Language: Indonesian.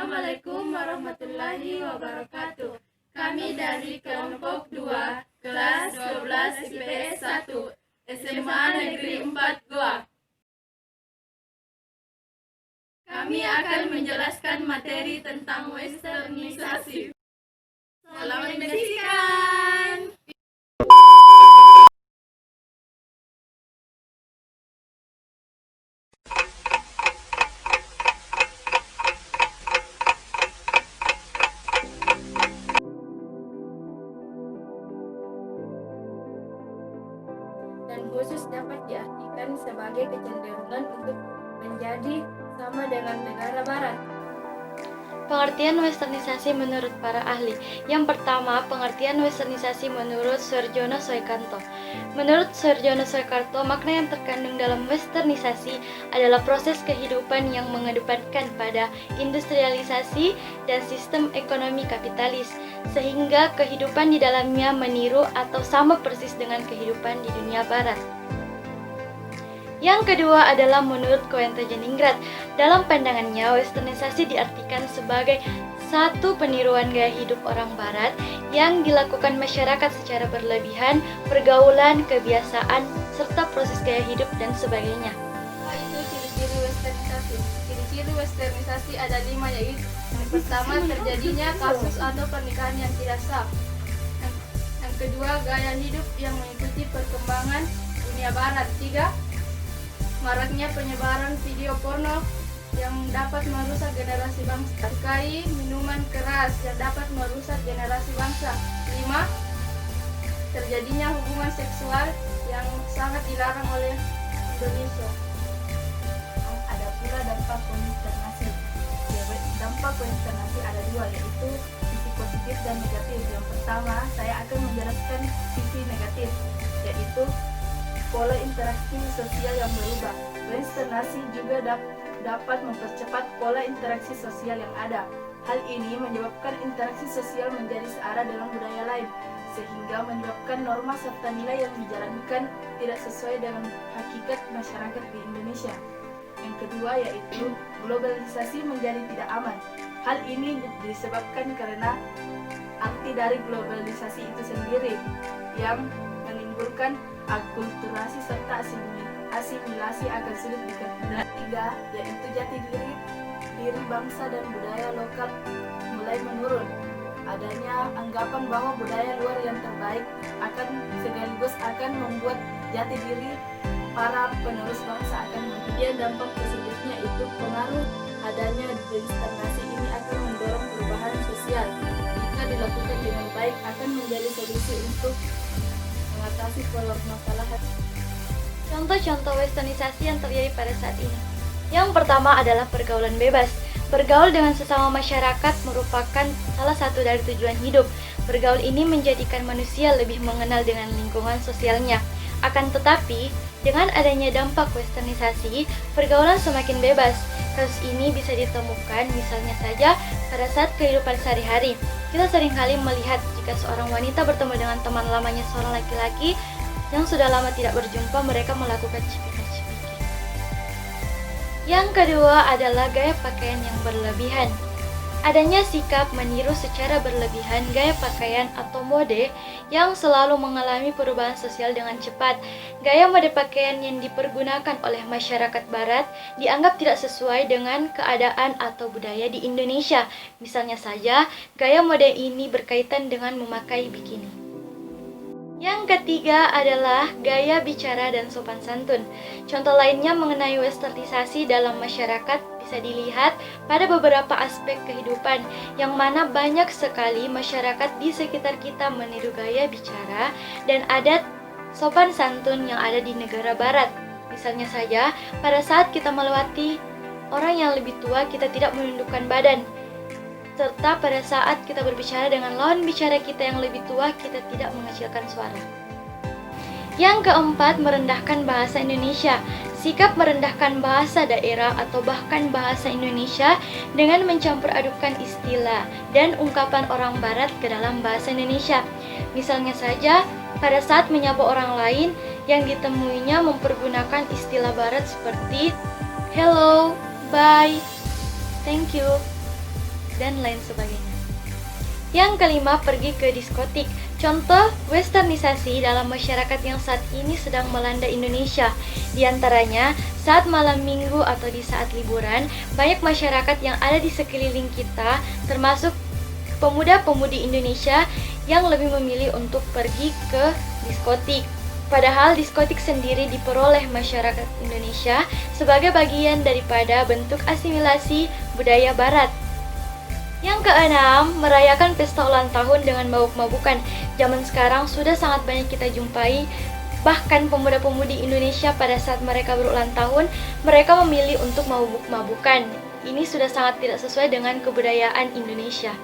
Assalamualaikum warahmatullahi wabarakatuh. Kami dari kelompok 2, kelas 12 IPS 1, SMA Negeri 4 Goa. Kami akan menjelaskan materi tentang westernisasi. Selamat menyaksikan. Dan khusus dapat diartikan sebagai kecenderungan untuk menjadi sama dengan negara barat. Pengertian westernisasi menurut para ahli. Yang pertama, pengertian westernisasi menurut Soejono Soekarto. Menurut Soejono Soekarto, makna yang terkandung dalam westernisasi adalah proses kehidupan yang mengedepankan pada industrialisasi dan sistem ekonomi kapitalis, sehingga kehidupan di dalamnya meniru atau sama persis dengan kehidupan di dunia barat. Yang kedua adalah menurut Coentrao-Jeningrat. Dalam pandangannya, westernisasi diartikan sebagai satu peniruan gaya hidup orang barat yang dilakukan masyarakat secara berlebihan, pergaulan, kebiasaan, serta proses gaya hidup dan sebagainya. Itu ciri-ciri westernisasi. Ciri-ciri westernisasi ada 5, yaitu yang pertama, terjadinya kasus atau pernikahan yang tidak sah. Yang kedua, gaya hidup yang mengikuti perkembangan dunia barat. 3, maraknya penyebaran video porno yang dapat merusak generasi bangsa. Minuman keras yang dapat merusak generasi bangsa. 5, terjadinya hubungan seksual yang sangat dilarang oleh Indonesia. Ada pula dampak konsternasi. Dampak konsternasi ada 2, yaitu sisi positif dan negatif. Yang pertama, saya akan menjelaskan sisi negatif, yaitu pola interaksi sosial yang berubah. Konsternasi juga dapat mempercepat pola interaksi sosial yang ada. Hal ini menyebabkan interaksi sosial menjadi searah dengan budaya lain, sehingga menyebabkan norma serta nilai yang dijalankan tidak sesuai dengan hakikat masyarakat di Indonesia. Yang kedua yaitu globalisasi menjadi tidak aman. Hal ini disebabkan karena arti dari globalisasi itu sendiri yang menimbulkan akulturasi serta asimilasi akan sulit dikendalikan. 3, yaitu jati diri bangsa dan budaya lokal mulai menurun. Adanya anggapan bahwa budaya luar yang terbaik akan sekaligus akan membuat jati diri para penerus bangsa akan menurun. Dampak positifnya itu pengaruh adanya westernisasi ini akan mendorong perubahan sosial. Jika dilakukan dengan baik akan menjadi solusi untuk mengatasi permasalahan. Contoh-contoh westernisasi yang terjadi pada saat ini. Yang pertama adalah pergaulan bebas. Bergaul dengan sesama masyarakat merupakan salah satu dari tujuan hidup. Bergaul ini menjadikan manusia lebih mengenal dengan lingkungan sosialnya. Akan tetapi, dengan adanya dampak westernisasi, pergaulan semakin bebas. Kasus ini bisa ditemukan misalnya saja pada saat kehidupan sehari-hari. Kita seringkali melihat jika seorang wanita bertemu dengan teman lamanya seorang laki-laki yang sudah lama tidak berjumpa, mereka melakukan cipika-cipiki. Yang kedua adalah gaya pakaian yang berlebihan. Adanya sikap meniru secara berlebihan gaya pakaian atau mode yang selalu mengalami perubahan sosial dengan cepat. Gaya mode pakaian yang dipergunakan oleh masyarakat barat dianggap tidak sesuai dengan keadaan atau budaya di Indonesia. Misalnya saja, gaya mode ini berkaitan dengan memakai bikini. Yang ketiga adalah gaya bicara dan sopan santun. Contoh lainnya mengenai westernisasi dalam masyarakat bisa dilihat pada beberapa aspek kehidupan, yang mana banyak sekali masyarakat di sekitar kita meniru gaya bicara dan adat sopan santun yang ada di negara barat. Misalnya saja, pada saat kita melewati orang yang lebih tua, kita tidak menundukkan badan. Serta pada saat kita berbicara dengan lawan bicara kita yang lebih tua, kita tidak mengecilkan suara. Yang keempat, merendahkan bahasa Indonesia. Sikap merendahkan bahasa daerah atau bahkan bahasa Indonesia dengan mencampur adukan istilah dan ungkapan orang barat ke dalam bahasa Indonesia. Misalnya saja, pada saat menyapa orang lain, yang ditemuinya mempergunakan istilah barat seperti hello, bye, thank you. dan lain sebagainya. Yang kelima, pergi ke diskotik. Contoh westernisasi dalam masyarakat yang saat ini sedang melanda Indonesia. Di antaranya, saat malam minggu atau di saat liburan, banyak masyarakat yang ada di sekeliling kita, termasuk pemuda-pemudi Indonesia yang lebih memilih untuk pergi ke diskotik. Padahal diskotik sendiri diperoleh masyarakat Indonesia sebagai bagian daripada bentuk asimilasi budaya barat. Yang keenam, merayakan pesta ulang tahun dengan mabuk-mabukan. Zaman sekarang sudah sangat banyak kita jumpai, bahkan pemuda-pemudi Indonesia pada saat mereka berulang tahun, mereka memilih untuk mabuk-mabukan. Ini sudah sangat tidak sesuai dengan kebudayaan Indonesia.